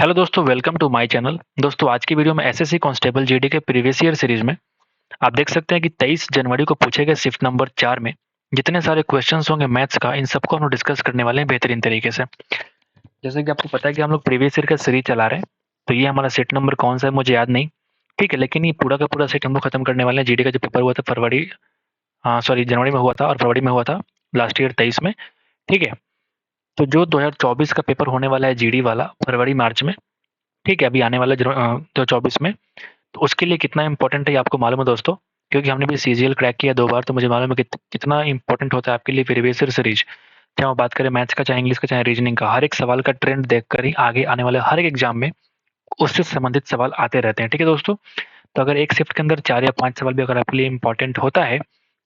Hello दोस्तों, welcome to my channel. दोस्तों, आज की वीडियो में एसएससी कांस्टेबल जीडी के प्रीवियस ईयर सीरीज में आप देख सकते हैं कि 23 जनवरी को पूछे गए शिफ्ट नंबर 4 में जितने सारे क्वेश्चंस होंगे मैथ्स का, इन सबको हम लोग डिस्कस करने वाले हैं बेहतरीन तरीके से। जैसे कि आपको पता है कि हम लोग प्रीवियस ईयर का सीरीज चला रहे हैं, तो ये हमारा सेट नंबर कौन सा है मुझे याद नहीं, ठीक है, लेकिन ये पूरा का पूरा सेट हम लोग खत्म करने वाले हैं। जीडी का जो पेपर हुआ था जनवरी में हुआ था और फरवरी में हुआ था लास्ट ईयर 23 में, ठीक है। तो जो 2024 का पेपर होने वाला है जीडी वाला फरवरी मार्च में, ठीक है, अभी आने वाला 2024 में, तो उसके लिए कितना इंपॉर्टेंट है ये आपको मालूम है दोस्तों, क्योंकि हमने भी सीजीएल क्रैक किया 2 बार, तो मुझे मालूम है कि कितना इंपॉर्टेंट होता है आपके लिए प्रीवियस ईयर सीरीज। चाहे वो बात करें मैथ्स का, चाहे इंग्लिश का, चाहे रीजनिंग का, हर एक सवाल का ट्रेंड देखकर ही आगे आने वाले हर एक एग्जाम में उससे संबंधित सवाल आते रहते हैं, ठीक है दोस्तों। तो अगर एक शिफ्ट के अंदर 4 या 5 सवाल भी अगर आपके लिए इंपॉर्टेंट होता है,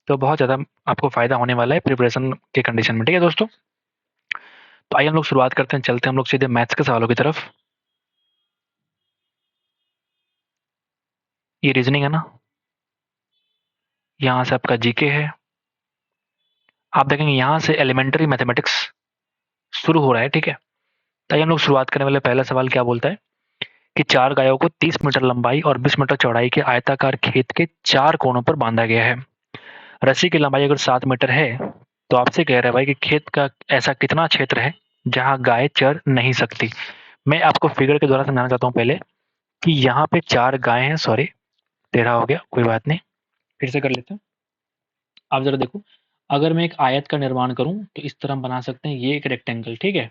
तो बहुत ज़्यादा आपको फायदा होने वाला है प्रिपरेशन के कंडीशन में, ठीक है दोस्तों। तो आइए हम लोग शुरुआत करते हैं, चलते हैं हम लोग सीधे मैथ्स के सवालों की तरफ। ये रीजनिंग है ना, यहाँ से आपका जीके है। आप देखेंगे यहाँ से एलिमेंट्री मैथमेटिक्स शुरू हो रहा है, ठीक है। तो हम लोग शुरुआत करने वाले पहला सवाल क्या बोलता है कि 4 गायों को 30 मीटर लंबाई और 20 मीटर चौड़ाई के आयताकार खेत के 4 कोनों पर बांधा गया है। रस्सी की लंबाई अगर 7 मीटर है, तो आपसे कह रहा है भाई कि खेत का ऐसा कितना क्षेत्र है जहां गाय चर नहीं सकती। मैं आपको फिगर के द्वारा समझाना चाहता हूँ पहले कि यहाँ पे 4 गाय हैं, सॉरी टेढ़ा हो गया, कोई बात नहीं, फिर से कर लेते हैं। आप जरा देखो, अगर मैं एक आयत का निर्माण करूं तो इस तरह हम बना सकते हैं, ये एक रेक्टेंगल, ठीक है।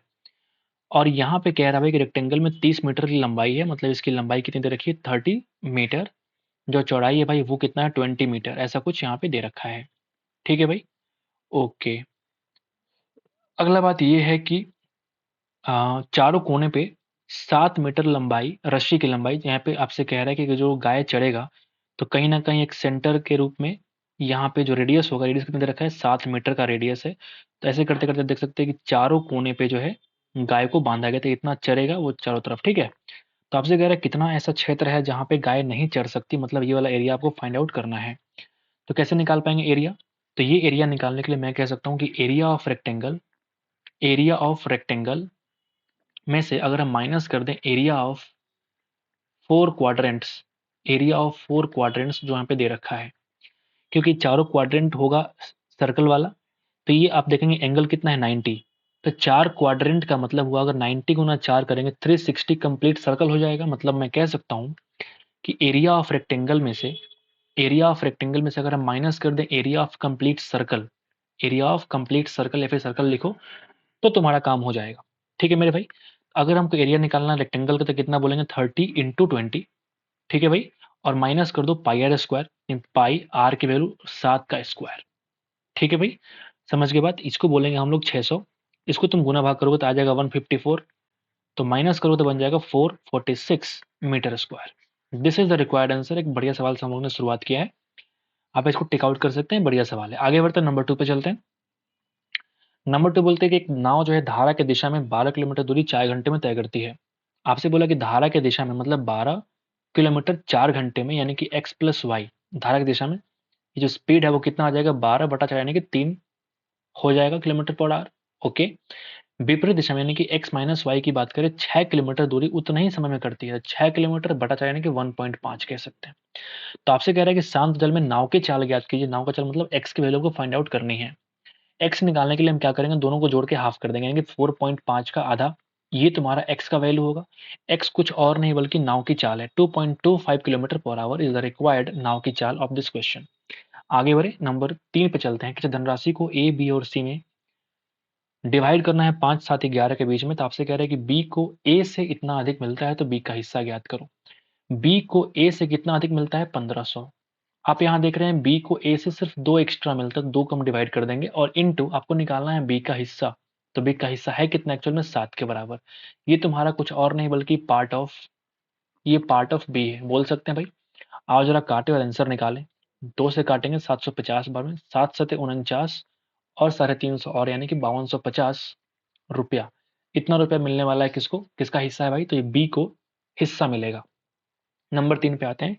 और यहाँ पे कह रहा है कि रेक्टेंगल में 30 मीटर की लंबाई है, मतलब इसकी लंबाई कितनी दे रखी है 30 मीटर। जो चौड़ाई है भाई वो कितना है 20 मीटर, ऐसा कुछ यहाँ पे दे रखा है, ठीक है भाई। ओके, अगला बात ये है कि चारों कोने पे 7 मीटर लंबाई, रस्सी की लंबाई, यहाँ पे आपसे कह रहा है कि जो गाय चढ़ेगा तो कहीं ना कहीं एक सेंटर के रूप में यहाँ पे जो रेडियस होगा, रेडियस कितना दे रखा है 7 मीटर का रेडियस है। तो ऐसे करते करते देख सकते हैं कि चारों कोने पे जो है गाय को बांधा गया, तो इतना चरेगा वो चारों तरफ, ठीक है। तो आपसे कह रहा है कितना ऐसा क्षेत्र है जहाँ पे गाय नहीं चढ़ सकती, मतलब ये वाला एरिया आपको फाइंड आउट करना है। तो कैसे निकाल पाएंगे एरिया? तो ये एरिया निकालने के लिए मैं कह सकता हूँ कि एरिया ऑफ रेक्टेंगल में से अगर हम माइनस कर दें एरिया ऑफ 4 क्वाड्रेंट्स जो यहाँ पे दे रखा है, क्योंकि चारों क्वाड्रेंट होगा सर्कल वाला, तो ये आप देखेंगे एंगल कितना है 90। तो 4 क्वाड्रेंट का मतलब हुआ, अगर 90 गुना 4 करेंगे 360 कंप्लीट सर्कल हो जाएगा। मतलब मैं कह सकता हूँ कि एरिया ऑफ रेक्टेंगल में से अगर हम माइनस कर दें एरिया ऑफ कंप्लीट सर्कल या फिर सर्कल लिखो, तो तुम्हारा काम हो जाएगा, ठीक है मेरे भाई। अगर हमको एरिया निकालना रेक्टेंगल का तो कितना बोलेंगे 30 × 20, ठीक है भाई। और माइनस कर दो पाई आर स्क्वायर, पाई आर की वैल्यू 7 का स्क्वायर, ठीक है भाई। समझ के बाद इसको बोलेंगे हम लोग 600। इसको तुम गुना भाग करोगे तो आ जाएगा 154, तो माइनस करो तो बन जाएगा 446 metre square. This is the required answer. एक बढ़िया सवाल से हम लोगों ने शुरुआत किया है, आप इसको टिक आउट कर सकते हैं, बढ़िया सवाल है। आगे बढ़ते हैं, नंबर 2 पे चलते हैं। नंबर 2 बोलते हैं कि एक नाव जो है धारा के दिशा में 12 किलोमीटर दूरी 4 घंटे में तय करती है। आपसे बोला कि धारा के दिशा में मतलब 12 किलोमीटर 4 घंटे में, यानी कि x प्लस वाई, धारा की दिशा में ये जो स्पीड है वो कितना आ जाएगा 12/4, यानी कि 3 हो जाएगा किलोमीटर पर आवर। ओके, विपरीत दिशा में यानी कि x माइनस वाई की बात करें 6 किलोमीटर दूरी उतना ही समय में करती है, 6 किलोमीटर बटा 4 यानी कि 1.5 कह सकते हैं। तो आपसे कह रहा है कि शांत जल में नाव की चाल ज्ञात कीजिए। नाव का चाल मतलब x की वैल्यू को फाइंड आउट करनी है। x निकालने के लिए हम क्या करेंगे, दोनों को जोड़ के हाफ कर देंगे, यानी कि 4.5 का आधा, ये तुम्हारा x का वैल्यू होगा। x कुछ और नहीं बल्कि नाव की चाल है, 2.25 kilometre per hour is the required नाव की चाल ऑफ दिस क्वेश्चन। आगे बढ़े, नंबर 3 पे चलते हैं। किसी धनराशि को a b और c में डिवाइड करना है 5, 7, 11 के बीच में। तो आपसे कह रहा है कि b को a से इतना अधिक मिलता है, तो b का हिस्सा ज्ञात करो। b को a से कितना अधिक मिलता है 1500। आप यहाँ देख रहे हैं b को a से सिर्फ 2 एक्स्ट्रा मिलता है, 2 कम डिवाइड कर देंगे और इनटू आपको निकालना है b का हिस्सा। तो b का हिस्सा है कितना एक्चुअल में 7 के बराबर। ये तुम्हारा कुछ और नहीं बल्कि पार्ट ऑफ b है, बोल सकते हैं भाई। आओ जरा काटे और आंसर निकालें। 2 से काटेंगे 750 बार में, 7 सते 49 और 350 और यानी कि 5250 रुपया। इतना रुपया मिलने वाला है किसको, किसका हिस्सा है भाई, तो ये बी को हिस्सा मिलेगा। नंबर 3 पे आते हैं।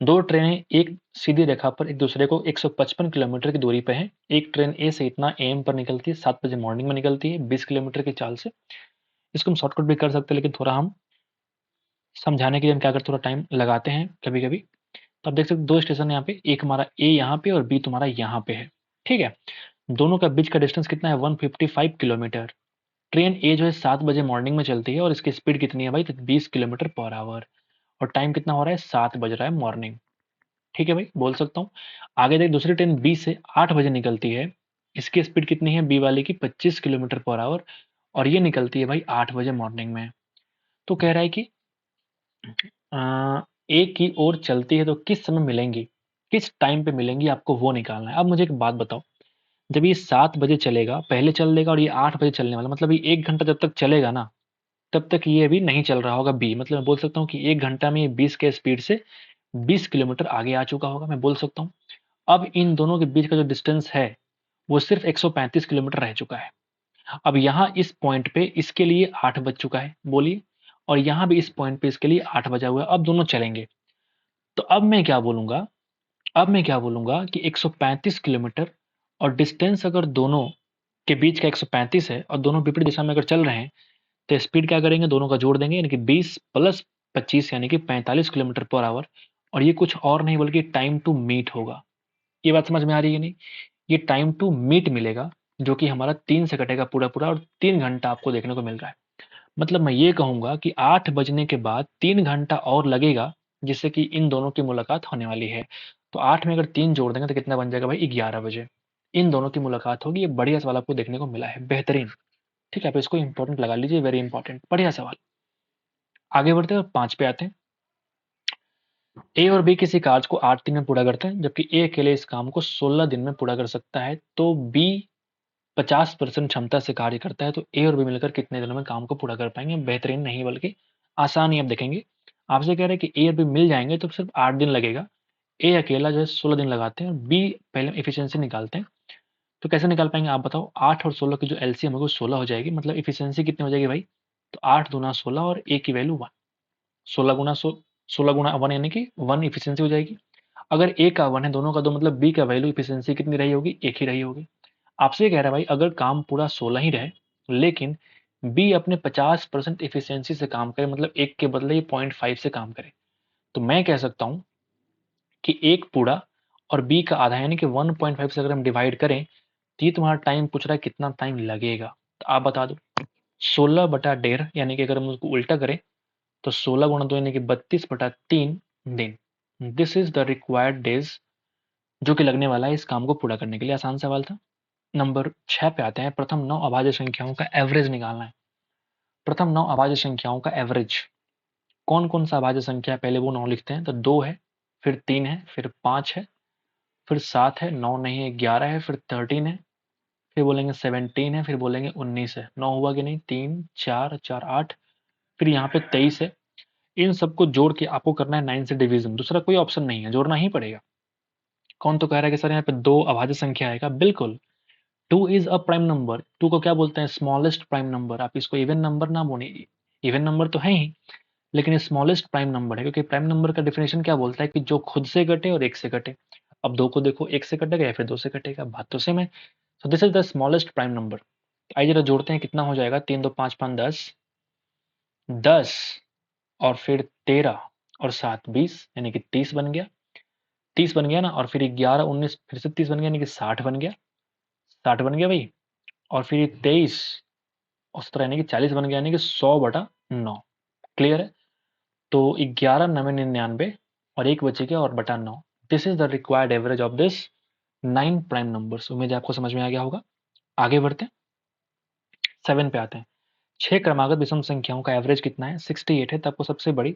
2 ट्रेनें एक सीधी रेखा पर एक दूसरे को 155 किलोमीटर की दूरी पे हैं। एक ट्रेन ए से इतना एम पर निकलती है, 7 बजे मॉर्निंग में निकलती है 20 किलोमीटर की चाल से। इसको हम शॉर्टकट भी कर सकते हैं, लेकिन थोड़ा हम समझाने के लिए हम क्या करते, थोड़ा टाइम लगाते हैं कभी कभी। तो आप देख सकते 2 स्टेशन है यहाँ पे, एक हमारा ए यहाँ पे और बी तुम्हारा यहाँ पे है, ठीक है। दोनों का बीच का डिस्टेंस कितना है, 155 किलोमीटर। ट्रेन ए जो है 7 बजे मॉर्निंग में चलती है और इसकी स्पीड कितनी है भाई, तो 20 किलोमीटर पर आवर। और टाइम कितना हो रहा है, 7 बज रहा है मॉर्निंग, ठीक है भाई, बोल सकता हूँ। आगे देख, दूसरी ट्रेन बी से 8 बजे निकलती है, इसकी स्पीड कितनी है बी वाले की, 25 किलोमीटर पर आवर, और ये निकलती है भाई 8 बजे मॉर्निंग में। तो कह रहा है कि ए की ओर चलती है तो किस समय मिलेंगी, किस टाइम पे मिलेंगी, आपको वो निकालना है। अब मुझे एक बात बताओ, जब ये 7 बजे चलेगा पहले चल देगा और ये 8 बजे चलने वाला, मतलब ये 1 घंटा जब तक चलेगा ना, तब तक ये अभी नहीं चल रहा होगा बी, मतलब मैं बोल सकता हूँ कि 1 घंटा में ये 20 के स्पीड से 20 किलोमीटर आगे आ चुका होगा, मैं बोल सकता हूँ। अब इन दोनों के बीच का जो डिस्टेंस है वो सिर्फ 135 किलोमीटर रह चुका है। अब यहाँ इस पॉइंट पे इसके लिए 8 बज चुका है, बोलिए, और यहाँ भी इस पॉइंट पे इसके लिए 8 बजा हुआ है, अब दोनों चलेंगे। तो अब मैं क्या बोलूंगा, अब मैं क्या बोलूंगा कि 135 किलोमीटर और डिस्टेंस अगर दोनों के बीच का 135 है और दोनों विपरीत दिशा में अगर चल रहे हैं, तो स्पीड क्या करेंगे, दोनों का जोड़ देंगे, यानी कि 20 प्लस 25 यानी कि 45 किलोमीटर पर आवर। और ये कुछ और नहीं बल्कि टाइम टू मीट होगा। ये बात समझ में आ रही है नहीं, ये टाइम टू मीट मिलेगा, जो कि हमारा 3 से कटेगा पूरा पूरा, और 3 घंटा आपको देखने को मिल रहा है। मतलब मैं ये कहूंगा कि 8 बजने के बाद 3 घंटा और लगेगा, जिससे कि इन दोनों की मुलाकात होने वाली है। तो 8 में अगर 3 जोड़ देंगे तो कितना बन जाएगा भाई, 11 बजे इन दोनों की मुलाकात होगी। ये बढ़िया सवाल आपको देखने को मिला है, बेहतरीन। ठीक है, आप इसको इंपॉर्टेंट लगा लीजिए, वेरी इंपॉर्टेंट, बढ़िया सवाल। आगे बढ़ते हैं और 5 पे आते हैं। ए और बी किसी कार्य को 8 दिन में पूरा करते हैं, जबकि ए अकेले इस काम को 16 दिन में पूरा कर सकता है। तो बी 50% क्षमता से कार्य करता है, तो ए और बी मिलकर कितने दिनों में काम को पूरा कर पाएंगे। बेहतरीन नहीं बल्कि आसान ही आप देखेंगे। आपसे कह रहे हैं कि ए और बी मिल जाएंगे तो सिर्फ 8 दिन लगेगा, ए अकेला जो है 16 दिन लगाते हैं, और बी पहले इफिशियंसी निकालते हैं। तो कैसे निकाल पाएंगे आप बताओ, 8 और 16 की जो एलसीएम होगी वो 16 हो जाएगी, मतलब इफिशियंसी कितनी हो जाएगी भाई, तो 8 दूना 16 और ए की वैल्यू 1, 16 गुना 16 गुना 1 यानी कि 1 इफिशियंसी हो जाएगी। अगर ए का 1 है दोनों का, तो मतलब बी का वैल्यू इफिशियंसी कितनी रही होगी, एक ही रही होगी। आपसे ये कह रहा है भाई, अगर काम पूरा 16 ही रहे लेकिन बी अपने 50% इफिशियंसी से काम करे, मतलब एक के बदले ये 0.5 से काम करे, तो मैं कह सकता हूं कि एक पूरा और बी का आधा यानी कि 1.5 से अगर हम डिवाइड करें, तो ये तुम्हारा टाइम पूछ रहा है कितना टाइम लगेगा, तो आप बता दो। 16/1.5 यानी कि अगर हम उसको उल्टा करें तो 16 × 2 यानी कि 32/3 दिन। This is the required days जो कि लगने वाला है इस काम को पूरा करने के लिए। आसान सवाल था। नंबर 6 पे आते हैं। प्रथम 9 अभाज्य संख्याओं का एवरेज निकालना है। प्रथम 9 अभाज्य संख्याओं का एवरेज, कौन कौन सा अभाज्य संख्या है पहले वो 9 लिखते हैं। तो 2 है, फिर 3 है, फिर 5 है, फिर 7 है, 9 नहीं है, 11 है, फिर 13 है, फिर बोलेंगे 17 है, फिर बोलेंगे 19 है। 9 हुआ कि नहीं, 3 4 4 8, फिर यहाँ पे 23 है। इन सबको जोड़ के आपको करना है 9 से डिवीजन, दूसरा कोई ऑप्शन नहीं है, जोड़ना ही पड़ेगा। कौन तो कह रहा है कि सर यहाँ पे 2 अभाज्य संख्या आएगा, बिल्कुल। 2 इज अ प्राइम नंबर, 2 को क्या बोलते हैं, स्मॉलेस्ट प्राइम नंबर। आप इसको इवन नंबर ना बोले, इवन नंबर तो है ही लेकिन स्मॉलेस्ट प्राइम नंबर है, क्योंकि प्राइम नंबर का डेफिनेशन क्या बोलता है कि जो खुद से घटे और एक से घटे। अब 2 को देखो, एक से कटेगा या फिर 2 से कटेगा, बात तो सेम है। So this is the smallest prime number. आइए जरा जोड़ते हैं, कितना हो जाएगा, 3 2 5 5 10, 10 और फिर 13 और 7 20 यानी कि 30 बन गया। 30 बन गया ना, और फिर 11 19 फिर से 30 बन गया यानी कि 60 बन गया। 60 बन गया भाई। और फिर 23 और 17 यानी कि 40 बन गया, यानी कि 100/9। क्लियर है। तो 11 9 99 और एक बचे गया और बटा 9। This is the required average of this 9 prime numbers. उम्मीद है आपको समझ में आ गया होगा। आगे बढ़ते हैं, 7 पे आते हैं। 6 क्रमागत विषम संख्याओं का एवरेज कितना है, 68 है। तो आपको सबसे बड़ी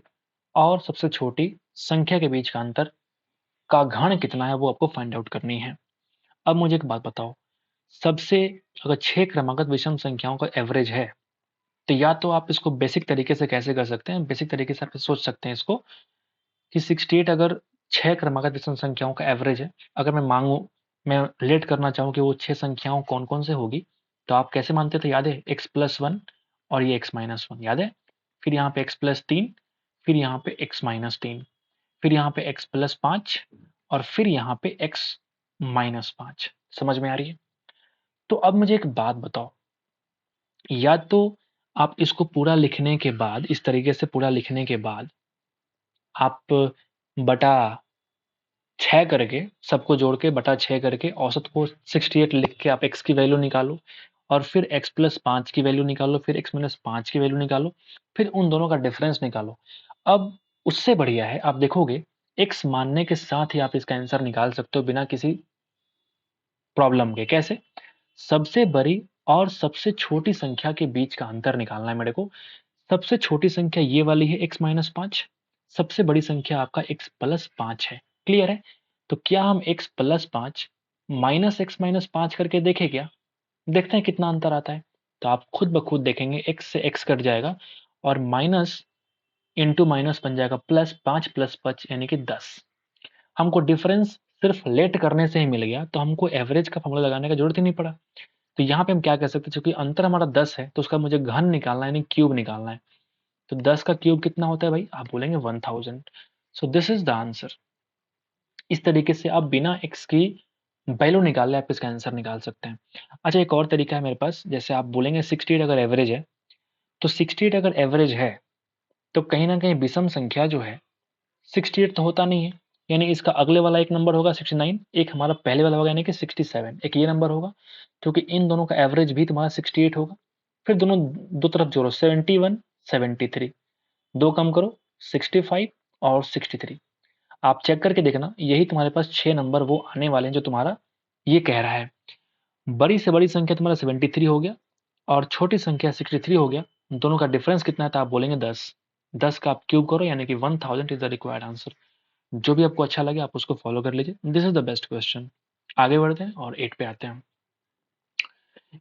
और सबसे छोटी संख्या के बीच का अंतर का घन कितना है वो आपको फाइंड आउट करनी है। अब मुझे एक बात बताओ, सबसे अगर 6 क्रमागत विषम संख्याओं का एवरेज है, तो या तो आप इसको बेसिक तरीके से कैसे कर सकते हैं, बेसिक तरीके से आप सोच सकते हैं इसको कि 68 अगर 6 क्रमागत विषम संख्याओं का एवरेज है, अगर मैं मांगू, मैं रिलेट करना चाहूँ कि वो 6 संख्याओं कौन कौन से होगी, तो आप कैसे मानते थे, याद है, x+1 और ये x-1 याद है। फिर यहाँ पे x+3, फिर यहाँ पे x-3, फिर यहाँ पे x+5 और फिर यहाँ पे x-5। समझ में आ रही है। तो अब मुझे एक बात बताओ, या तो आप इसको पूरा लिखने के बाद, इस तरीके से पूरा लिखने के बाद आप बटा 6 करके, सबको जोड़ के बटा 6 करके औसत को 68 लिख के आप x की वैल्यू निकालो, और फिर x प्लस 5 की वैल्यू निकालो, फिर x माइनस 5 की वैल्यू निकालो, फिर उन दोनों का डिफरेंस निकालो। अब उससे बढ़िया है, आप देखोगे x मानने के साथ ही आप इसका आंसर निकाल सकते हो बिना किसी प्रॉब्लम के। कैसे? सबसे बड़ी और सबसे छोटी संख्या के बीच का अंतर निकालना है मेरे को। सबसे छोटी संख्या ये वाली है x माइनस 5, सबसे बड़ी संख्या आपका x प्लस 5 है। क्लियर है? तो क्या हम x plus 5 minus x minus 5 करके देखें क्या? देखते हैं कितना अंतर आता है। तो आप खुद ब खुद देखेंगे x से x कट जाएगा और माइनस इंटू माइनस बन जाएगा प्लस 5 यानी कि 10। हमको डिफरेंस सिर्फ लेट करने से ही मिल गया, तो हमको एवरेज का फॉर्मूला लगाने का जरूरत ही नहीं पड़ा। तो यहाँ पे हम क्या कर सकते हैं, चूंकि अंतर हमारा 10 है तो उसका मुझे घन निकालना है, यानी क्यूब निकालना है। तो 10 का क्यूब कितना होता है भाई? आप बोलेंगे 1000। So this is the answer. इस तरीके से आप बिना x की वैल्यू निकाले आप इसका आंसर निकाल सकते हैं। अच्छा, एक और तरीका है मेरे पास। जैसे आप बोलेंगे 68 अगर एवरेज है, तो 68 अगर एवरेज है तो कहीं ना कहीं विषम संख्या जो है 68 तो होता नहीं है, यानी इसका अगले वाला एक नंबर होगा 69, एक हमारा पहले वाला होगा यानी कि 67, एक ये नंबर होगा, क्योंकि इन दोनों का एवरेज भी तुम्हारा 68 होगा। फिर दोनों दो तरफ जोड़ो, 71 73, दो कम करो 65 और 63। आप चेक करके देखना, यही तुम्हारे पास 6 नंबर वो आने वाले हैं जो तुम्हारा ये कह रहा है। बड़ी से बड़ी संख्या तुम्हारा 73 हो गया और छोटी संख्या 63 हो गया। दोनों का डिफरेंस कितना था? आप बोलेंगे 10। 10 का आप क्यूब करो यानी कि 1000 इज द रिक्वायर्ड आंसर। जो भी आपको अच्छा लगे आप उसको फॉलो कर लीजिए। This is the best question. आगे बढ़ते हैं और 8 पे आते हैं।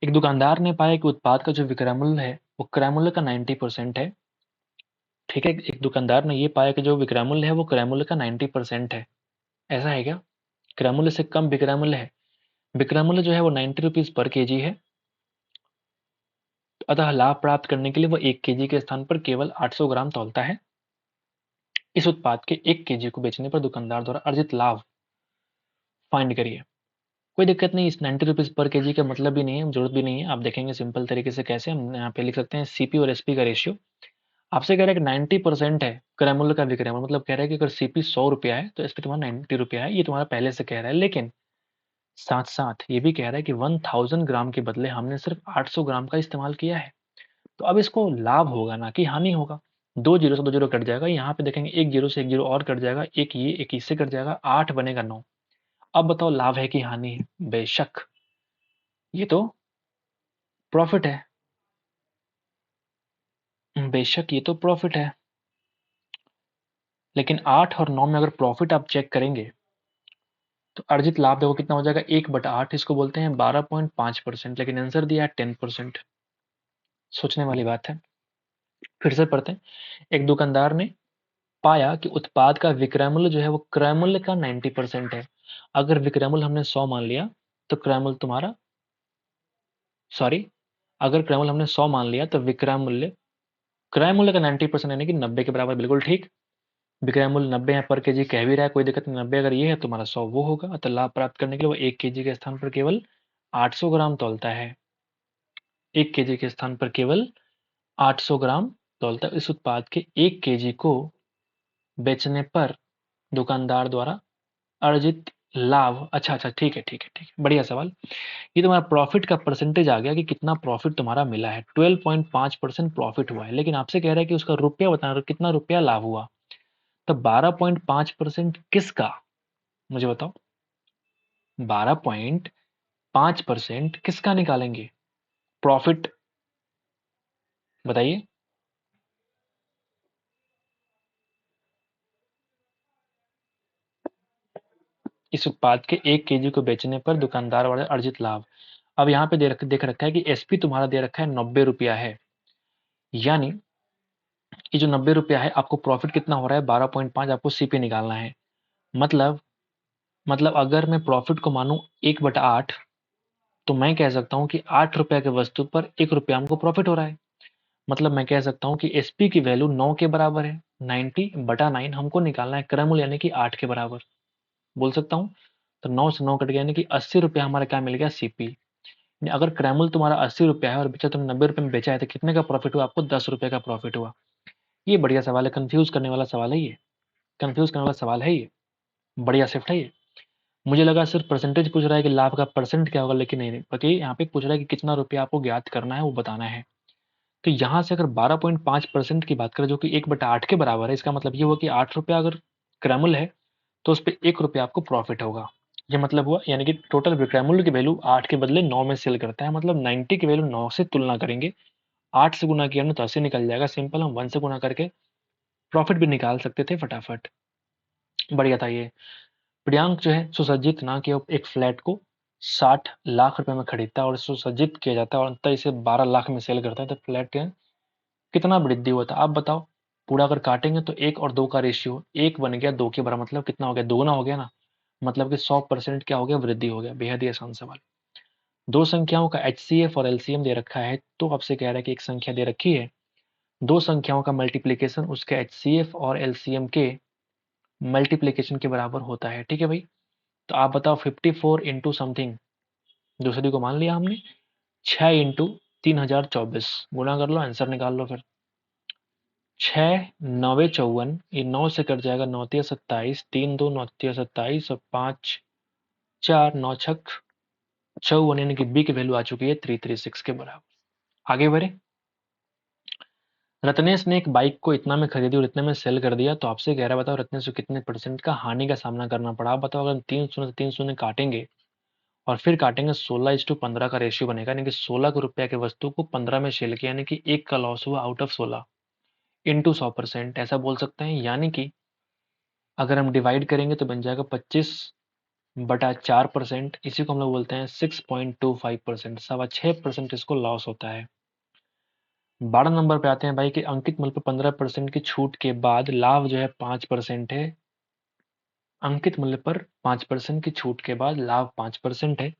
एक दुकानदार ने पाया कि उत्पाद का जो विक्रय मूल्य है वो क्रय मूल्य का 90% है। ठीक है, एक दुकानदार ने ये पाया कि जो विक्रय मूल्य है वो क्रय मूल्य का 90% है। ऐसा है क्या? क्रय मूल्य से कम विक्रय मूल्य है। विक्रय मूल्य जो है वो 90 रुपीज पर केजी है, अतः लाभ प्राप्त करने के लिए वो 1 केजी के स्थान पर केवल 800 ग्राम तौलता है। इस उत्पाद के 1 केजी को बेचने पर दुकानदार द्वारा अर्जित लाभ फाइंड करिए। कोई दिक्कत नहीं, इस 90 रुपीज पर केजी का मतलब भी नहीं है, जरूरत भी नहीं है। आप देखेंगे सिंपल तरीके से कैसे हम यहाँ पे लिख सकते हैं सीपी और एसपी का रेशियो। आपसे कह रहा है कि 90% है क्रय मूल्य का विक्रय मूल्य, मतलब कह रहा है कि अगर सीपी 100 रुपया है तो एसपी तुम्हारा 90 रुपया है। ये तुम्हारा पहले से कह रहा है, लेकिन साथ साथ ये भी कह रहा है कि 1000 ग्राम के बदले हमने सिर्फ 800 ग्राम का इस्तेमाल किया है। तो अब इसको लाभ होगा ना कि हानि होगा। दो जीरो से दो जीरो कट जाएगा, यहाँ पे देखेंगे एक जीरो से एक जीरो और कट जाएगा, एक ये एक इससे कट जाएगा, 8 बनेगा 9। अब बताओ लाभ है कि हानि है? बेशक ये तो प्रॉफिट है, बेशक ये तो प्रॉफिट है। लेकिन 8 और 9 में अगर प्रॉफिट आप चेक करेंगे तो अर्जित लाभ देखो कितना हो जाएगा, 1/8, इसको बोलते हैं 12.5%, लेकिन आंसर दिया है 10%। सोचने वाली बात है। फिर से पढ़ते हैं। एक दुकानदार ने पाया कि उत्पाद का विक्रय मूल्य जो है वो क्रय मूल्य का 90% है। अगर विक्रय मूल्य हमने 100 मान लिया तो क्रय मूल्य तुम्हारा, सॉरी, अगर क्रय मूल्य हमने 100 मान लिया तो विक्रय मूल्य क्रय मूल्य का 90% यानी कि 90 के बराबर, बिल्कुल ठीक। विक्रय मूल्य 90 है पर केजी कह भी रहा है, कोई दिक्कत नहीं। 90 अगर ये है तुम्हारा 100 वो होगा। तो लाभ प्राप्त करने के लिए वो 1 केजी के स्थान पर केवल 800 ग्राम तौलता है। 1 केजी के स्थान पर केवल 800 ग्राम तौलता है। इस उत्पाद के 1 केजी को बेचने पर दुकानदार द्वारा अर्जित लाभ, अच्छा अच्छा ठीक है ठीक है ठीक है, बढ़िया सवाल। ये तुम्हारा प्रॉफिट का परसेंटेज आ गया कि कितना प्रॉफिट तुम्हारा मिला है। 12.5% प्रॉफिट हुआ है, लेकिन आपसे कह रहा है कि उसका रुपया बताना, कितना रुपया लाभ हुआ। तो 12.5% किसका, मुझे बताओ। 12.5% किसका निकालेंगे प्रॉफिट, बताइए। इस उत्पाद के 1 केजी को बेचने पर दुकानदार वाले अर्जित लाभ। अब यहाँ पे देख रखा है कि एसपी तुम्हारा दे रखा है 90 रुपया है, यानी ये जो 90 रुपया है आपको प्रॉफिट कितना हो रहा है 12.5, आपको सीपी निकालना है। मतलब अगर मैं प्रॉफिट को मानूं 1/8, तो मैं कह सकता हूं कि 8 रुपया के वस्तु पर 1 रुपया हमको प्रॉफिट हो रहा है। मतलब मैं कह सकता हूं कि एसपी की वैल्यू 9 के बराबर है। 90/9 हमको निकालना है क्रय मूल्य यानी कि 8 के बराबर, बोल सकता हूं। तो 9 से 9 कट गया यानी कि 80 रुपया हमारा क्या मिल गया, सीपी। अगर क्रैमल तुम्हारा 80 रुपया है और बेचा तुमने 90 रुपये में बेचा है तो कितने का प्रॉफिट हुआ? आपको 10 रुपये का प्रॉफिट हुआ। ये बढ़िया सवाल है, कंफ्यूज करने वाला सवाल है ये, कंफ्यूज करने वाला सवाल है ये, बढ़िया शिफ्ट है ये। मुझे लगा सिर्फ परसेंटेज पूछ रहा है कि लाभ का परसेंट क्या होगा, लेकिन नहीं, बल्कि यहाँ पे पूछ रहा है कि कितना रुपया आपको ज्ञात करना है, वो बताना है। तो यहाँ से अगर 12.5% की बात करें जो कि 1/8 के बराबर है, इसका मतलब ये हुआ कि 8 रुपया अगर क्रैमल है तो उस पर 1 रुपया आपको प्रॉफिट होगा। ये मतलब हुआ, यानी कि टोटल क्रैमल की वैल्यू 8 के बदले 9 में सेल करता है, मतलब 90 की वैल्यू 9 से तुलना करेंगे, 8 से गुना किया ना तो 80 निकल जाएगा, सिंपल, हम 1 से गुना करके प्रॉफिट भी निकाल सकते थे फटाफट। बढ़िया था ये। प्रियांक जो है सुसज्जित ना कि एक फ्लैट को 60 लाख रुपए में खरीदता है और सुसज्जित किया जाता है और अंततः इसे 12 लाख में सेल करता है, तो फ्लैट के कितना वृद्धि हुआ था आप बताओ? पूरा अगर काटेंगे तो 1 और 2 का रेशियो 1 बन गया, 2 के बराबर, मतलब कितना हो गया? दोगुना हो गया ना, मतलब कि 100% क्या हो गया? वृद्धि हो गया। बेहद ही आसान सवाल। दो संख्याओं का एचसीएफ और एलसीएम दे रखा है, तो आपसे कह रहा है कि एक संख्या दे रखी है, दो संख्याओं का मल्टीप्लीकेशन उसके एचसीएफ और एलसीएम के मल्टीप्लीकेशन के बराबर होता है। ठीक है भाई, तो आप बताओ 54 इंटू समथिंग, दूसरी को मान लिया हमने, 6 इंटू 3024, गुना कर लो, आंसर निकाल लो फिर। 6 नवे 54, ये 9 से कट जाएगा, 9 तिया 27, 3 2 9 तिया 27 और 5 4 9 छक 54, यानी कि बी की वैल्यू आ चुकी है 336 के बराबर। आगे बढ़े। रत्नेश ने एक बाइक को इतना में खरीदी और इतने में सेल कर दिया, तो आपसे कह रहा है बताओ रत्नेश को कितने परसेंट का हानि का सामना करना पड़ा। आप बताओ, अगर 3 शून्य से 3 शून्य काटेंगे और फिर काटेंगे 16:15 का रेशियो बनेगा, यानी कि 16 रुपया के वस्तु को 15 में सेल किया, यानी कि 1 का लॉस हुआ आउट ऑफ 16 इंटू 100%, ऐसा बोल सकते हैं। यानी कि अगर हम डिवाइड करेंगे तो बन जाएगा 25/4%, इसी को हम लोग बोलते हैं 6.25%, 6.25% इसको लॉस होता है। 12 नंबर पे आते हैं भाई कि अंकित मूल्य पर 15% की छूट के बाद लाभ जो है 5% है। अंकित मूल्य पर 5% की छूट के बाद लाभ 5% है,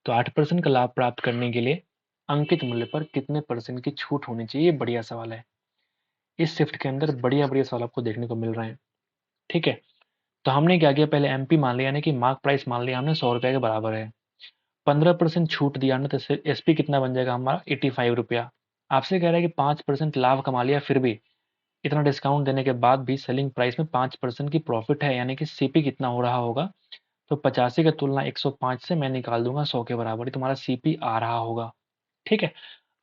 तो 8% का लाभ प्राप्त करने के लिए अंकित मूल्य पर कितने परसेंट की छूट होनी चाहिए? बढ़िया सवाल है। इस शिफ्ट के अंदर बढ़िया बढ़िया सवाल आपको देखने को मिल रहे हैं। ठीक है, तो हमने क्या किया, पहले एमपी मान लिया, यानी कि मार्क प्राइस मान लिया हमने 100 रुपये के बराबर है। 15% छूट दिया ना, तो एसपी कितना बन जाएगा हमारा? 85 रुपया। आपसे कह रहा है कि 5% लाभ कमा लिया, फिर भी इतना डिस्काउंट देने के बाद भी सेलिंग प्राइस में 5% की प्रॉफिट है, यानी कि सीपी कितना हो रहा होगा? तो 85 की तुलना 105 से मैं निकाल दूंगा 100 के बराबर, तुम्हारा सीपी आ रहा होगा। ठीक है,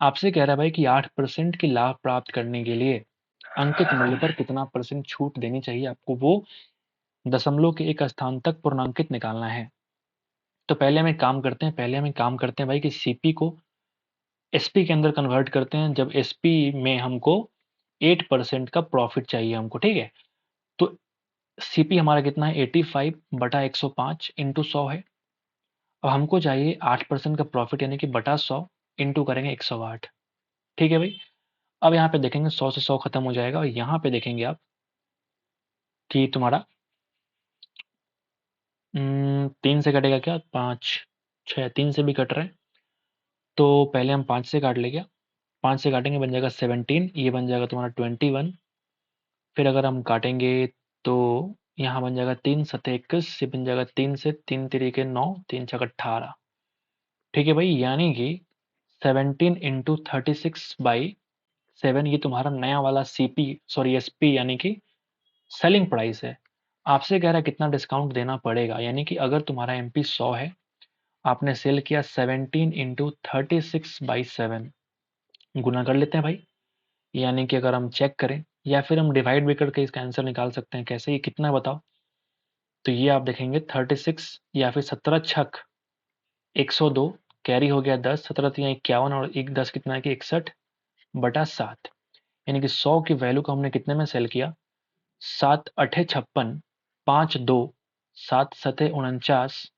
आपसे कह रहा है भाई कि 8% की लाभ प्राप्त करने के लिए अंकित मूल्य पर कितना परसेंट छूट देनी चाहिए आपको, वो दशमलव के एक स्थान तक पूर्णांकित निकालना है। तो पहले हम एक काम करते हैं भाई कि सीपी को एसपी के अंदर कन्वर्ट करते हैं। जब एसपी में हमको 8% का प्रॉफिट चाहिए हमको, ठीक है, तो सीपी हमारा कितना है? 85/105 इंटू 100 है। अब हमको चाहिए 8% का प्रॉफिट, यानी कि बटा 100 इंटू करेंगे 108। ठीक है भाई, अब यहाँ पे देखेंगे 100 से 100 खत्म हो जाएगा और यहाँ पे देखेंगे आप कि तुम्हारा 3 से कटेगा क्या? 5 6, 3 से भी कट रहे हैं, तो पहले हम 5 से काट लेंगे। 5 से काटेंगे बन जाएगा 17, ये बन जाएगा तुम्हारा 21। फिर अगर हम काटेंगे तो यहाँ बन जाएगा 3 सत्ते 21, ये बन जाएगा 3 से 3 तिरिके 9, 3 छक 18। ठीक है भाई, यानी कि 17 इंटू 36/7, ये तुम्हारा नया वाला सीपी, सॉरी एसपी, यानी कि सेलिंग प्राइस है। आपसे कह रहा है कितना डिस्काउंट देना पड़ेगा, यानी कि अगर तुम्हारा एमपी 100 है, आपने सेल किया 17 इंटू 36/7, गुना कर लेते हैं भाई, यानी कि अगर हम चेक करें या फिर हम डिवाइड भी करके इसका आंसर निकाल सकते हैं। कैसे? ये कितना बताओ? तो ये आप देखेंगे 36 या फिर 17 छक 102, कैरी हो गया 10, 17 तिया 51 और एक 10 कितना है कि 61/7, यानी कि 100 की वैल्यू को हमने कितने में सेल किया? 7 अठे 56, 5 2, 7 सते 49,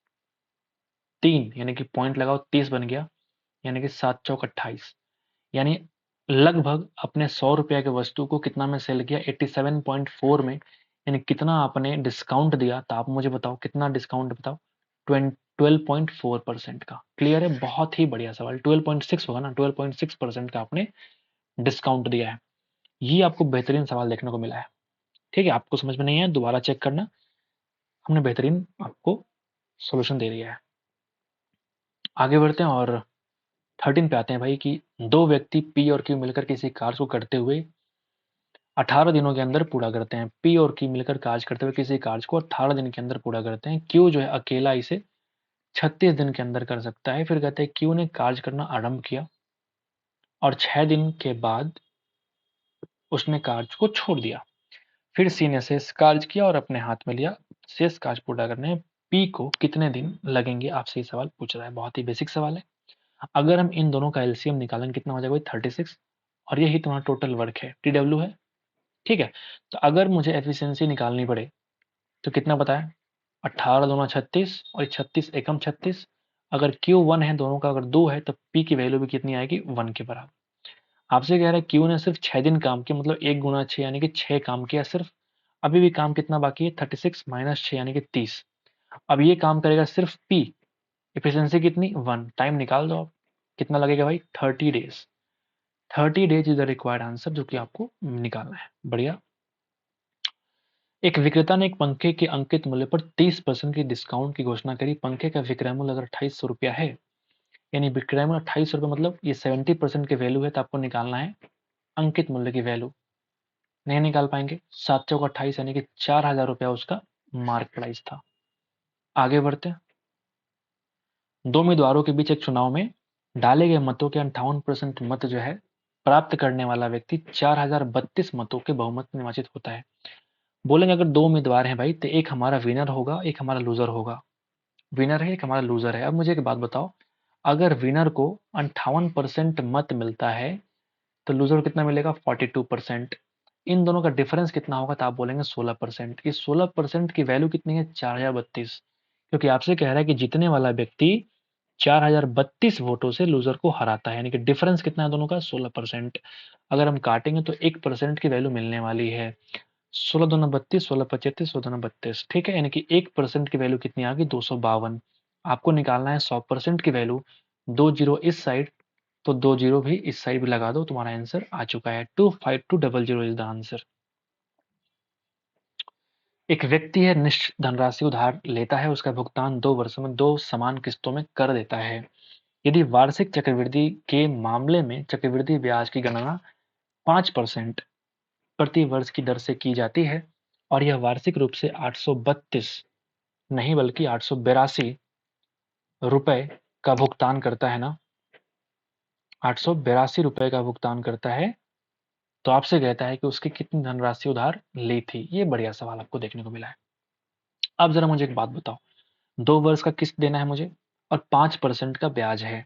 3, यानी कि पॉइंट लगाओ 30 बन गया, यानी कि 7 चौक 28, यानी लगभग अपने 100 रुपया के वस्तु को कितना में सेल किया? 87.4 में, यानी कितना आपने डिस्काउंट दिया? तो आप मुझे बताओ कितना डिस्काउंट बताओ? 12.4% का। क्लियर है? बहुत ही बढ़िया सवाल। 12.6 होगा ना, 12.6% का आपने डिस्काउंट दिया है। ये आपको बेहतरीन सवाल देखने को मिला है। ठीक है, आपको समझ में नहीं है दोबारा चेक करना, हमने बेहतरीन आपको सोल्यूशन दे दिया है। आगे बढ़ते हैं और 13 पे आते हैं भाई कि दो व्यक्ति पी और क्यू मिलकर किसी कार्य को करते हुए 18 दिनों के अंदर पूरा करते हैं। पी और क्यू मिलकर कार्य करते हुए किसी कार्य को 18 दिन के अंदर पूरा करते हैं। क्यू जो है अकेला इसे 36 दिन के अंदर कर सकता है। फिर कहते हैं क्यू ने कार्य करना आरंभ किया और 6 दिन के बाद उसने कार्य को छोड़ दिया। फिर सी ने शेष कार्य किया और अपने हाथ में लिया। शेष कार्य पूरा करने पी को कितने दिन लगेंगे, आपसे ये सवाल पूछ रहा है। बहुत ही बेसिक सवाल है। अगर हम इन दोनों का एलसीएम निकालेंगे कितना हो जाएगा भाई 36, और यही तुम्हारा टोटल वर्क है, टीडब्ल्यू है। ठीक है, तो अगर मुझे एफिशिएंसी निकालनी पड़े तो कितना बताया, 18 दूना 36 और 36 एकम 36। अगर क्यू 1 है, दोनों का अगर 2 है, तो पी की वैल्यू भी कितनी आएगी 1 के बराबर। आपसे कह रहा है क्यू ने सिर्फ 6 दिन काम किया, मतलब 1 गुना 6 यानी कि 6 काम किया सिर्फ। अभी भी काम कितना बाकी है, 36 माइनस 6 यानी कि 30। अब ये काम करेगा सिर्फ पी, एफिशिएंसी कितनी 1, टाइम निकाल दो आप, कितना लगेगा भाई 30 days. 30 days is the required answer जो कि आपको निकालना है। बढ़िया। एक विक्रेता ने एक पंखे के अंकित मूल्य पर 30% की डिस्काउंट की घोषणा करी। पंखे का विक्रय मूल्य अगर 2800 रुपया है, यानी विक्रय मूल्य 2800 रुपये, मतलब ये 70% की वैल्यू है, तो आपको निकालना है अंकित मूल्य की वैल्यू। नहीं निकाल पाएंगे, 7 चौक 28 यानी कि 4000 रुपया उसका मार्क प्राइस था। आगे बढ़ते हैं। दो उम्मीदवारों के बीच एक चुनाव में डाले गए मतों के 58% मत जो है प्राप्त करने वाला व्यक्ति 4032 मतों के बहुमत में निर्वाचित होता है। बोलेंगे अगर दो उम्मीदवार हैं भाई, तो एक हमारा विनर होगा, एक हमारा लूजर होगा। विनर है, एक हमारा लूजर है। अब मुझे एक बात बताओ, अगर विनर को 58% मत मिलता है तो लूजर को कितना मिलेगा 42%। इन दोनों का डिफरेंस कितना होगा, तो आप बोलेंगे 16%। इस 16% की वैल्यू कितनी है 4032, क्योंकि आपसे कह रहा है कि जीतने वाला व्यक्ति 4032 वोटों से लूजर को हराता है, यानी कि डिफरेंस कितना है दोनों का 16%। अगर हम काटेंगे तो 1% की वैल्यू मिलने वाली है। 16 दूना 32, 16 25, 16 दूना 32। ठीक है, यानी कि 1% की वैल्यू कितनी आ गई 252। आपको निकालना है 100% की वैल्यू। 2 जीरो इस साइड, तो 2 जीरो भी इस साइड भी लगा दो, तुम्हारा आंसर आ चुका है। 25200 इज द आंसर। एक व्यक्ति है, निश्चित धनराशि उधार लेता है, उसका भुगतान 2 वर्षों में 2 समान किस्तों में कर देता है। यदि वार्षिक चक्रवृद्धि के मामले में चक्रवृद्धि ब्याज की गणना 5% प्रति वर्ष की दर से की जाती है और यह वार्षिक रूप से 832 नहीं बल्कि 882 रुपए का भुगतान करता है ना, 882 रुपए का भुगतान करता है, तो आपसे कहता है कि उसकी कितनी धनराशि उधार ली थी। ये बढ़िया सवाल आपको देखने को मिला है। अब जरा मुझे एक बात बताओ, 2 वर्ष का किस्त देना है मुझे और 5% का ब्याज है।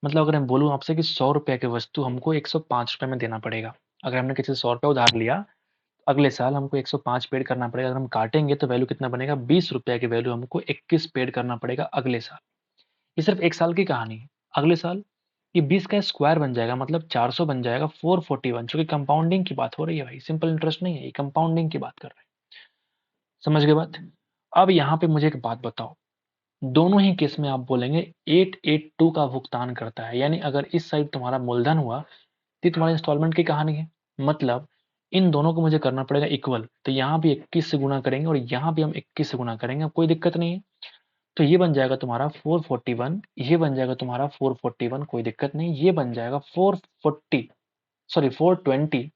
मतलब अगर मैं बोलूं आपसे कि 100 रुपए की वस्तु हमको 105 रुपए में देना पड़ेगा। अगर हमने किसी से 100 रुपए उधार लिया, अगले साल हमको 105 पेड करना पड़ेगा। अगर हम काटेंगे तो वैल्यू कितना बनेगा 20 रुपए की वैल्यू हमको 21 पेड करना पड़ेगा अगले साल। ये सिर्फ एक साल की कहानी है। अगले साल ये 20 का स्क्वायर बन जाएगा, मतलब 400 बन जाएगा 441, जो कि कंपाउंडिंग की बात हो रही है भाई, सिंपल इंटरेस्ट नहीं है, ये कंपाउंडिंग की बात कर रहे हैं। समझ गए बात। अब यहाँ पे मुझे एक बात बताओ, दोनों ही केस में आप बोलेंगे 882 का भुगतान करता है, यानी अगर इस साइड तुम्हारा मूलधन हुआ तो तुम्हारी इंस्टॉलमेंट की कहानी है। मतलब इन दोनों को मुझे करना पड़ेगा इक्वल, तो यहाँ भी 21 से गुना करेंगे और यहाँ भी हम 21 से गुना करेंगे, कोई दिक्कत नहीं है। तो ये बन जाएगा तुम्हारा 441, ये बन जाएगा तुम्हारा 441, कोई दिक्कत नहीं। ये बन जाएगा 440, सॉरी 420,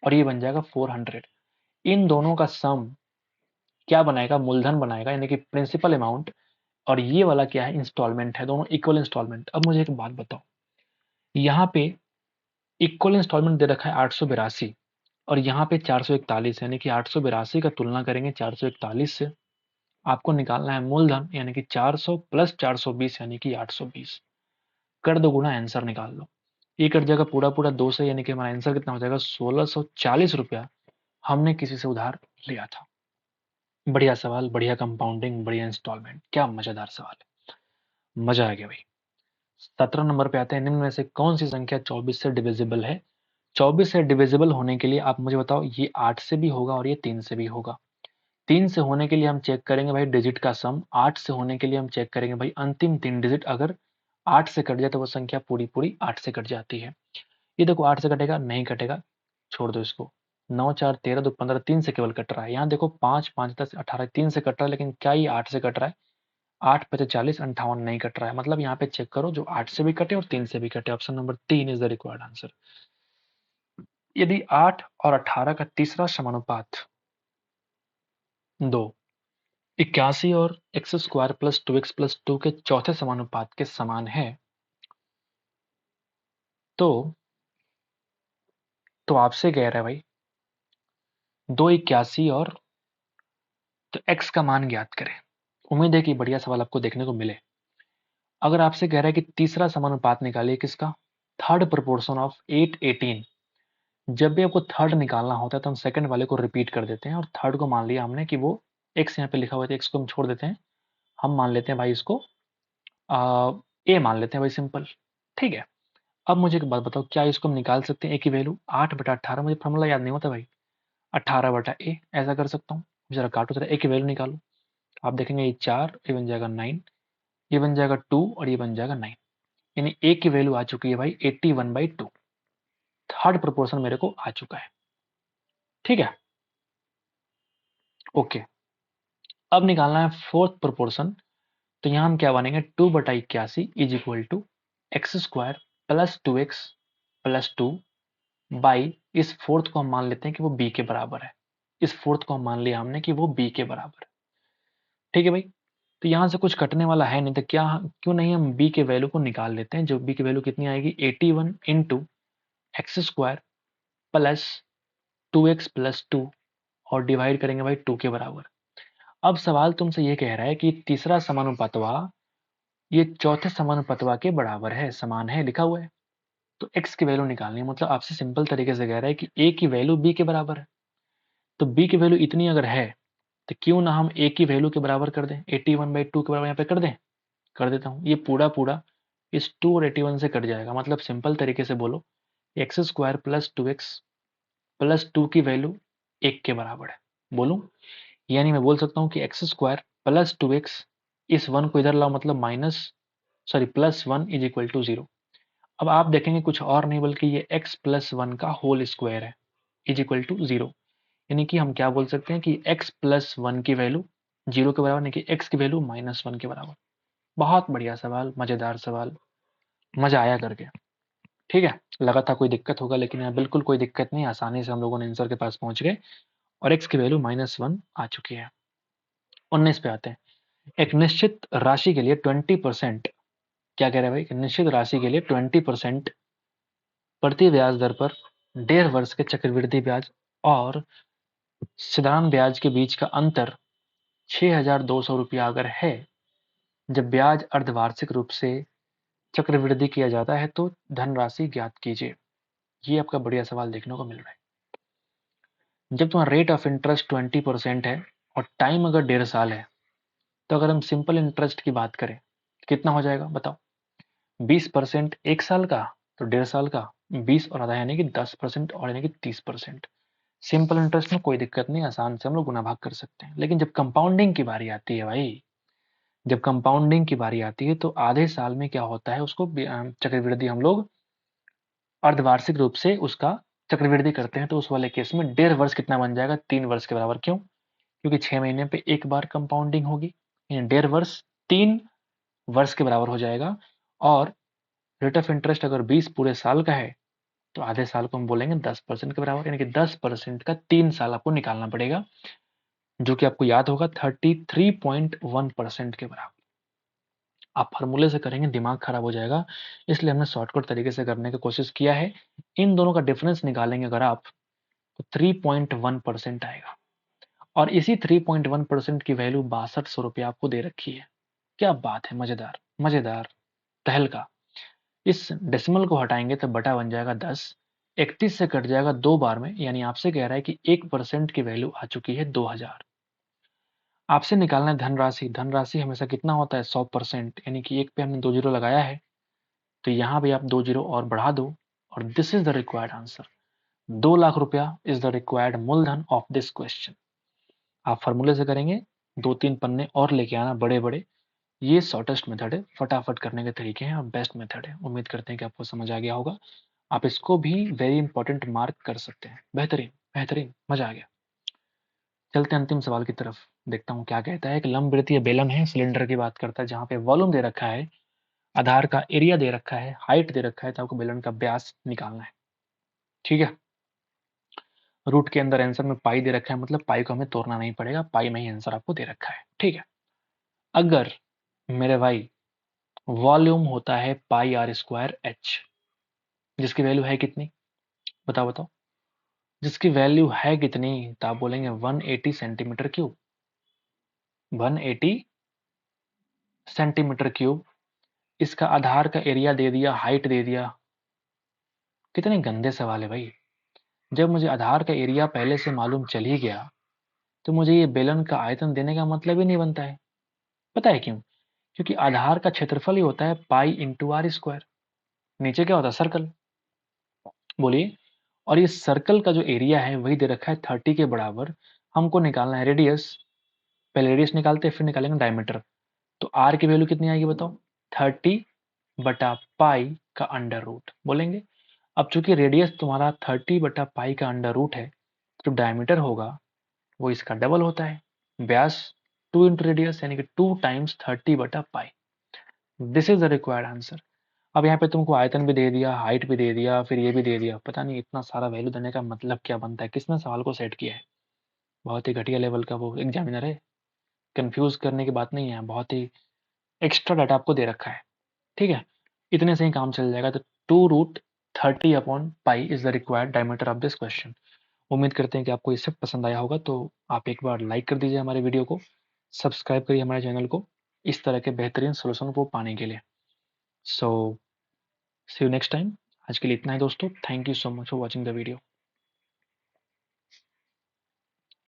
और ये बन जाएगा 400। इन दोनों का सम क्या बनाएगा, मूलधन बनाएगा, यानी कि प्रिंसिपल अमाउंट। और ये वाला क्या है, इंस्टॉलमेंट है, दोनों इक्वल इंस्टॉलमेंट। अब मुझे एक बात बताओ, यहाँ पे इक्वल इंस्टॉलमेंट दे रखा है 882 और यहाँ पे 441, यानी कि 882 का तुलना करेंगे 441 से। आपको निकालना है मूलधन, यानी कि 400 प्लस 420 यानी कि 820। कर दो गुना, आंसर निकाल लो। ये कट जाएगा पूरा पूरा 2 से, यानी कि हमारा आंसर कितना हो जाएगा 1640 रुपया हमने किसी से उधार लिया था। बढ़िया सवाल, बढ़िया कंपाउंडिंग, बढ़िया इंस्टॉलमेंट, क्या मजेदार सवाल है, मजा आ गया भाई। 17 नंबर पे आते हैं, निम्न में से कौन सी संख्या 24 से डिविजिबल है। 24 से डिविजिबल होने के लिए आप मुझे बताओ, ये 8 से भी होगा और ये 3 से भी होगा। 3 से होने के लिए हम चेक करेंगे भाई डिजिट का सम, 8 से होने के लिए हम चेक करेंगे भाई अंतिम 3 डिजिट। अगर 8 से कट जाए तो वो संख्या पूरी पूरी 8 से कट जाती है। ये देखो 8 से कटेगा, नहीं कटेगा, छोड़ दो इसको। 9 4 13 2 15, 3 से केवल कट रहा है। यहाँ देखो 5 5 10 18, 3 से कट रहा है, लेकिन क्या ये 8 से कट रहा है, 8 × 5 = 40, 58 नहीं कट रहा है, मतलब यहाँ पे चेक करो जो 8 से भी कटे और 3 से भी कटे। Option number 3 is the required answer. यदि 8 और 18 का तीसरा समानुपात 2 81 और x² + 2x + 2 के चौथे समानुपात के समान है, तो आपसे कह रहा है भाई 281 और तो x का मान ज्ञात करें। उम्मीद है कि बढ़िया सवाल आपको देखने को मिले। अगर आपसे कह रहा है कि तीसरा समानुपात निकालिए किसका, थर्ड प्रोपोर्शन ऑफ 818। जब भी आपको थर्ड निकालना होता है तो हम सेकंड वाले को रिपीट कर देते हैं, और थर्ड को मान लिया हमने कि वो x यहाँ पे लिखा हुआ है, x को हम छोड़ देते हैं, हम मान लेते हैं भाई इसको a मान लेते हैं भाई, सिंपल। ठीक है, अब मुझे एक बात बताओ, क्या इसको हम निकाल सकते हैं a की वैल्यू? 8/18, मुझे फॉर्मूला याद नहीं होता भाई, 18/a ऐसा कर सकता हूँ। जरा काटो, जरा a की वैल्यू निकालो। आप देखेंगे ये 4, ये बन जाएगा 9, ये बन जाएगा 2 और ये बन जाएगा 9, यानी a की वैल्यू आ चुकी है भाई 81/2। थर्ड प्रोपोर्शन मेरे को आ चुका है। ठीक है, ओके। अब निकालना है फोर्थ प्रोपोर्शन, तो यहां हम क्या बनेंगे, 2/81 is equal to x² + 2x + 2 by, इस फोर्थ को हम मान लेते हैं कि वो b के बराबर है। इस फोर्थ को हम मान लिया हमने कि वो b के बराबर है। ठीक है भाई, तो यहां से कुछ कटने वाला है नहीं, तो क्या क्यों नहीं हम b के वैल्यू को निकाल लेते हैं। जो b की वैल्यू कितनी आएगी, 81 × x² + 2x + 2 और डिवाइड करेंगे भाई 2 के बराबर। अब सवाल तुमसे ये कह रहा है कि तीसरा समानुपातवा ये चौथे समानुपातवा के बराबर है, समान है, लिखा हुआ है। तो x की वैल्यू निकालनी है, मतलब आपसे सिंपल तरीके से कह रहा है कि a की वैल्यू b के बराबर है। तो b की वैल्यू इतनी अगर है तो क्यों ना हम a की वैल्यू के बराबर कर दें, 81/2 के बराबर यहाँ पे कर दें। कर देता हूँ, ये पूरा पूरा इस 2 और 81 से कट जाएगा, मतलब सिंपल तरीके से बोलो, x² + 2x + 2 की वैल्यू 1 के बराबर है। बोलूं, यानी मैं बोल सकता हूँ कि x² + 2x, इस 1 को इधर लाओ, मतलब +1 इज इक्वल टू 0। अब आप देखेंगे कुछ और नहीं बल्कि ये x + 1 का होल स्क्वायर है, इज इक्वल टू 0। यानी कि हम क्या बोल सकते हैं कि x + 1 की वैल्यू 0 के बराबर, यानी कि x की वैल्यू -1 के बराबर। बहुत बढ़िया सवाल, मजेदार सवाल, मजा आया करके। ठीक है, लगा था कोई दिक्कत होगा, लेकिन यहाँ बिल्कुल कोई दिक्कत नहीं, आसानी से हम लोगों ने आंसर के पास पहुंच गए और x की वैल्यू -1 आ चुकी है। 19 पे आते हैं। एक निश्चित राशि के लिए 20%, क्या कह रहे हैं भाई, एक निश्चित राशि के लिए 20% प्रति ब्याज दर पर 1.5 वर्ष के चक्रवृद्धि ब्याज और साधारण ब्याज के बीच का अंतर 6,200 रुपया अगर है, जब ब्याज अर्धवार्षिक रूप से चक्रवृद्धि किया जाता है तो धनराशि ज्ञात कीजिए। ये आपका बढ़िया सवाल देखने को मिल रहा है। जब तुम्हारा रेट ऑफ इंटरेस्ट 20% है और टाइम अगर 1.5 साल है, तो अगर हम सिंपल इंटरेस्ट की बात करें कितना हो जाएगा बताओ। 20% 1 साल का, तो 1.5 साल का 20 और आधा यानी कि 10% और यानी कि 30%। सिंपल इंटरेस्ट में कोई दिक्कत नहीं, आसान से हम लोग गुना भाग कर सकते हैं। लेकिन जब कंपाउंडिंग की बारी आती है भाई, जब कंपाउंडिंग की बारी आती है तो आधे साल में क्या होता है, उसको चक्रवृद्धि हम लोग अर्धवार्षिक रूप से उसका चक्रवृद्धि करते हैं। तो उस वाले केस में 1.5 वर्ष कितना बन जाएगा, 3 वर्ष के बराबर। क्यों? क्योंकि 6 महीने पे एक बार कंपाउंडिंग होगी, यानी 1.5 वर्ष 3 वर्ष के बराबर हो जाएगा। और रेट ऑफ इंटरेस्ट अगर 20 पूरे साल का है तो आधे साल को हम बोलेंगे 10% के बराबर, यानी कि 10% का 3 साल आपको निकालना पड़ेगा, जो कि आपको याद होगा 33.1% के बराबर। आप फार्मूले से करेंगे दिमाग खराब हो जाएगा, इसलिए हमने शॉर्टकट तरीके से करने की कोशिश किया है। इन दोनों का डिफरेंस निकालेंगे अगर आप, तो 3.1% आएगा। और इसी 3.1% की वैल्यू 6200 रुपया आपको दे रखी है। क्या बात है, मजेदार मजेदार तहलका। इस डेसिमल को हटाएंगे तो बटा बन जाएगा 10, 31 से कट जाएगा 2 बार में, यानी आपसे कह रहा है कि 1% की वैल्यू आ चुकी है 2000। आपसे निकालना है धनराशि। धनराशि हमेशा कितना होता है, 100%, यानी कि एक पे हमने 2 जीरो लगाया है, तो यहाँ भी आप 2 जीरो और बढ़ा दो, और this is the required answer. 2 lakh रुपया इज द रिक्वायर्ड मूलधन ऑफ दिस क्वेश्चन। आप फॉर्मूले से करेंगे, 2-3 पन्ने और लेके आना बड़े बड़े। ये शॉर्टेस्ट मेथड है, फटाफट करने के तरीके हैं और बेस्ट मेथड है। उम्मीद करते हैं कि आपको समझ आ गया होगा। आप इसको भी वेरी इंपॉर्टेंट मार्क कर सकते हैं। बेहतरीन बेहतरीन, मजा आ गया। चलते हैं अंतिम सवाल की तरफ। देखता हूँ क्या कहता है। एक लंबवृत्तीय बेलन है, सिलेंडर की बात करता है, जहाँ पे वॉल्यूम दे रखा है, आधार का एरिया दे रखा है, हाइट दे रखा है, तो आपको बेलन का व्यास निकालना है। ठीक है, रूट के अंदर आंसर में पाई दे रखा है, मतलब पाई को हमें तोड़ना नहीं पड़ेगा, पाई में ही आंसर आपको दे रखा है। ठीक है, अगर मेरे भाई वॉल्यूम होता है पाई आर स्क्वायर एच, जिसकी वैल्यू है कितनी, बताओ बताओ, जिसकी वैल्यू है कितनी, तो आप बोलेंगे 180 सेंटीमीटर क्यूब। 180 सेंटीमीटर क्यूब, इसका आधार का एरिया दे दिया, हाइट दे दिया। कितने गंदे सवाल है भाई। जब मुझे आधार का एरिया पहले से मालूम चल ही गया, तो मुझे ये बेलन का आयतन देने का मतलब ही नहीं बनता है। पता है क्यों? क्योंकि आधार का क्षेत्रफल ही होता है पाई इंटू आर स्क्वायर। नीचे क्या होता है, सर्कल। बोलिए। और ये सर्कल का जो एरिया है वही दे रखा है 30 के बराबर। हमको निकालना है रेडियस। पहले रेडियस निकालते हैं, फिर निकालेंगे डायमीटर। तो आर की वैल्यू कितनी आएगी बताओ, 30 बटा पाई का अंडर रूट बोलेंगे। अब चूंकि रेडियस तुम्हारा 30 बटा पाई का अंडर रूट है, तो डायमीटर होगा वो इसका डबल होता है। व्यास 2 इंटू रेडियस, यानी कि 2 टाइम्स 30 बटा pi. This is the required answer. अब यहाँ पे तुमको आयतन भी दे दिया, हाइट भी दे दिया, फिर ये भी दे दिया। पता नहीं इतना सारा वैल्यू देने का मतलब क्या बनता है, किसने सवाल को सेट किया है। बहुत ही घटिया लेवल का वो एग्जामिनर है। कंफ्यूज करने की बात नहीं है, बहुत ही एक्स्ट्रा डाटा आपको दे रखा है। ठीक है, इतने से ही काम चल जाएगा। तो 2√30 upon pi is the required diameter of this question. उम्मीद करते हैं कि आपको इससे पसंद आया होगा। तो आप एक बार लाइक कर दीजिए हमारे वीडियो को, सब्सक्राइब करिए हमारे चैनल को, इस तरह के बेहतरीन सोल्यूशन को पाने के लिए। सो सी यू नेक्स्ट टाइम। आज के लिए इतना ही दोस्तों। Thank you so much for watching the video.